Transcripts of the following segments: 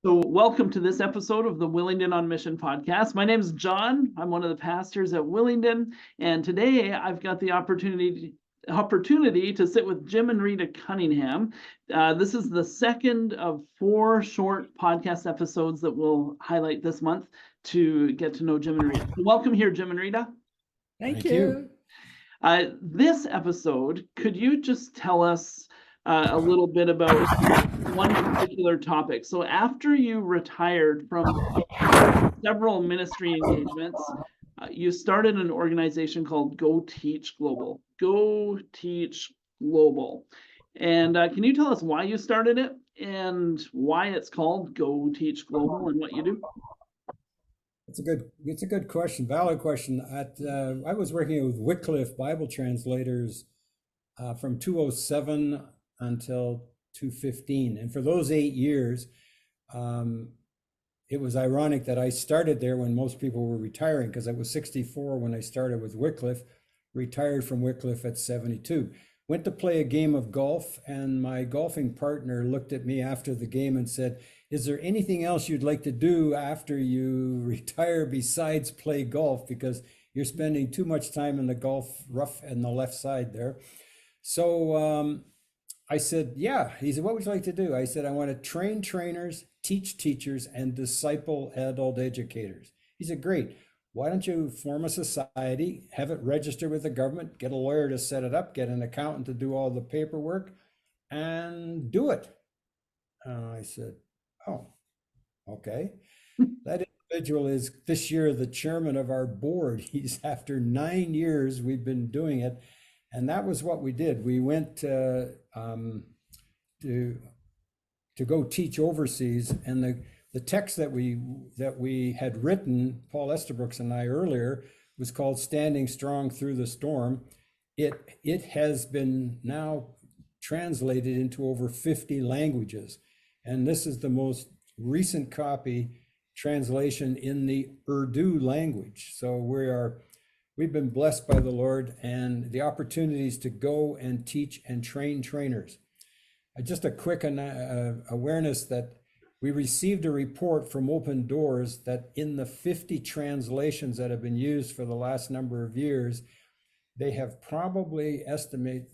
So, welcome to this episode of the Willingdon on Mission podcast. My name is John. I'm one of the pastors at Willingdon, and today I've got the opportunity to sit with Jim and Rita Cunningham. This is the second of 4 short podcast episodes that we'll highlight this month to get to know Jim and Rita. So welcome here, Jim and Rita. Thank you. This episode, could you just tell us a little bit about one particular topic? So after you retired from several ministry engagements, you started an organization called Go Teach Global. Go Teach Global. And can you tell us why you started it and why it's called Go Teach Global and what you do? It's a good question, valid question. I was working with Wycliffe Bible translators from 2007 until 2015. And for those 8 years, it was ironic that I started there when most people were retiring, because I was 64 when I started with Wycliffe, retired from Wycliffe at 72. Went to play a game of golf, and my golfing partner looked at me after the game and said, "Is there anything else you'd like to do after you retire besides play golf? Because you're spending too much time in the golf rough and the left side there." So I said, "Yeah." He said, "What would you like to do?" I said, "I want to train trainers, teach teachers, and disciple adult educators." He said, "Great. Why don't you form a society, have it register with the government, get a lawyer to set it up, get an accountant to do all the paperwork, and do it?" I said, "Oh, okay." That individual is this year the chairman of our board. He's after 9 years we've been doing it. And that was what we did. We went to go teach overseas, and the text that we had written, Paul Estabrooks and I earlier, was called "Standing Strong Through the Storm." It has been now translated into over 50 languages, and this is the most recent copy translation in the Urdu language. So we've been blessed by the Lord and the opportunities to go and teach and train trainers. Just a quick awareness that we received a report from Open Doors that in the 50 translations that have been used for the last number of years, they have probably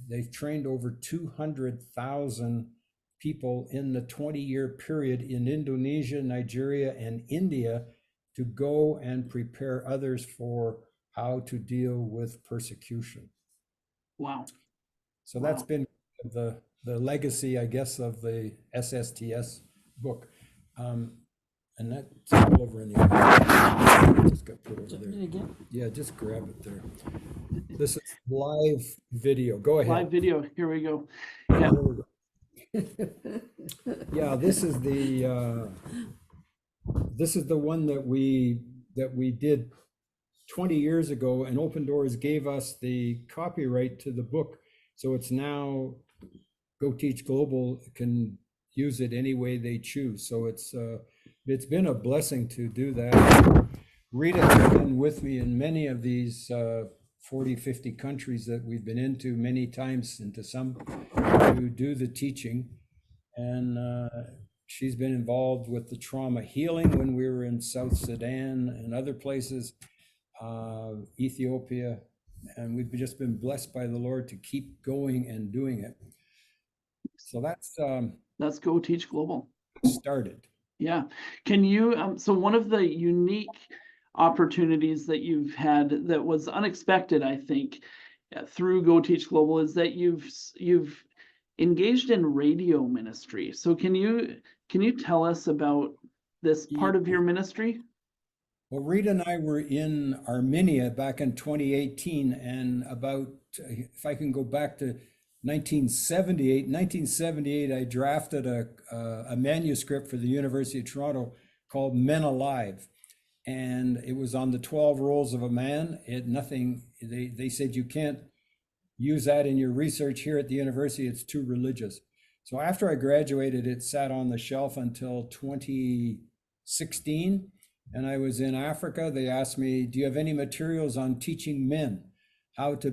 they've trained over 200,000 people in the 20-year period in Indonesia, Nigeria, and India to go and prepare others for how to deal with persecution. Wow. So that's been the legacy, I guess, of the SSTS book. And that's all over in the other. Just got put over there. Yeah, just grab it there. This is live video. Go ahead. Live video. Here we go. Yeah. Yeah, this is the one that we did 20 years ago, and Open Doors gave us the copyright to the book. So it's now Go Teach Global can use it any way they choose. So it's been a blessing to do that. Rita has been with me in many of these 40, 50 countries that we've been into many times, into some to do the teaching. And she's been involved with the trauma healing when we were in South Sudan and other places. Ethiopia, and we've just been blessed by the Lord to keep going and doing it. So that's Go Teach Global. Started. Yeah. Can you, so one of the unique opportunities that you've had that was unexpected, I think, through Go Teach Global is that you've engaged in radio ministry. So can you tell us about this part of your ministry? Well, Rita and I were in Armenia back in 2018, and if I can go back to 1978, I drafted a manuscript for the University of Toronto called Men Alive. And it was on the 12 roles of a man. They said you can't use that in your research here at the university, it's too religious. So after I graduated, it sat on the shelf until 2016. And I was in Africa. They asked me, "Do you have any materials on teaching men how to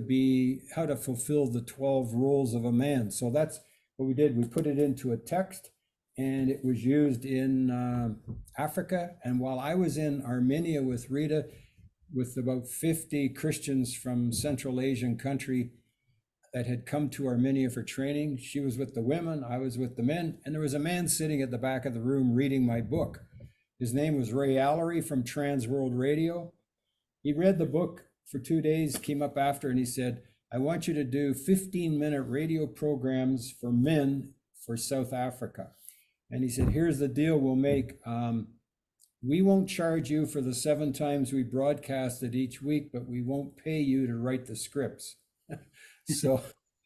fulfill the 12 roles of a man?" So that's what we did. We put it into a text, and it was used in Africa. And while I was in Armenia with Rita, with about 50 Christians from Central Asian country that had come to Armenia for training, she was with the women, I was with the men, and there was a man sitting at the back of the room reading my book. His name was Ray Allery from Trans World Radio. He read the book for 2 days, came up after, and he said, I want you to do 15-minute radio programs for men for South Africa. And he said, here's the deal we'll make. We won't charge you for the 7 times we broadcasted each week, but we won't pay you to write the scripts. So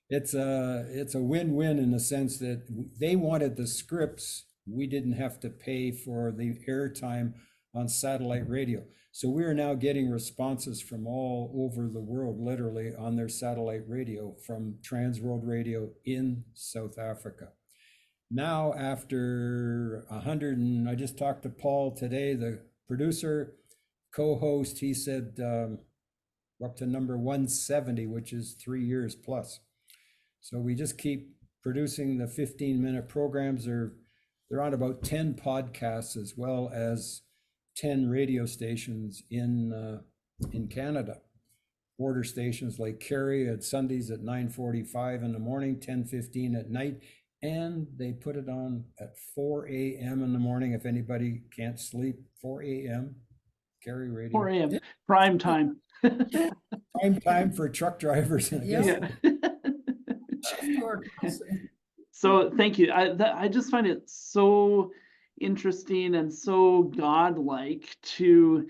it's a win-win in the sense that they wanted the scripts. We didn't have to pay for the airtime on satellite radio. So we are now getting responses from all over the world, literally, on their satellite radio from Trans World Radio in South Africa. Now, after 100, and I just talked to Paul today, the producer, co-host, he said we're up to number 170, which is 3 years plus. So we just keep producing the 15-minute programs. They're on about 10 podcasts as well as 10 radio stations in Canada. Border stations like Kerry at Sundays at 9:45 in the morning, 10:15 at night, and they put it on at 4 a.m. in the morning if anybody can't sleep. 4 a.m. Kerry Radio. 4 a.m. prime time. Prime time for truck drivers. Yeah. So thank you. I just find it so interesting and so godlike to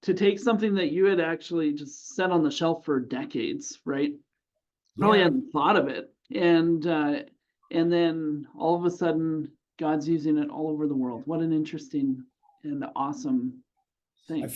take something that you had actually just set on the shelf for decades, right? Probably hadn't thought of it, and then all of a sudden God's using it all over the world. What an interesting and awesome thing.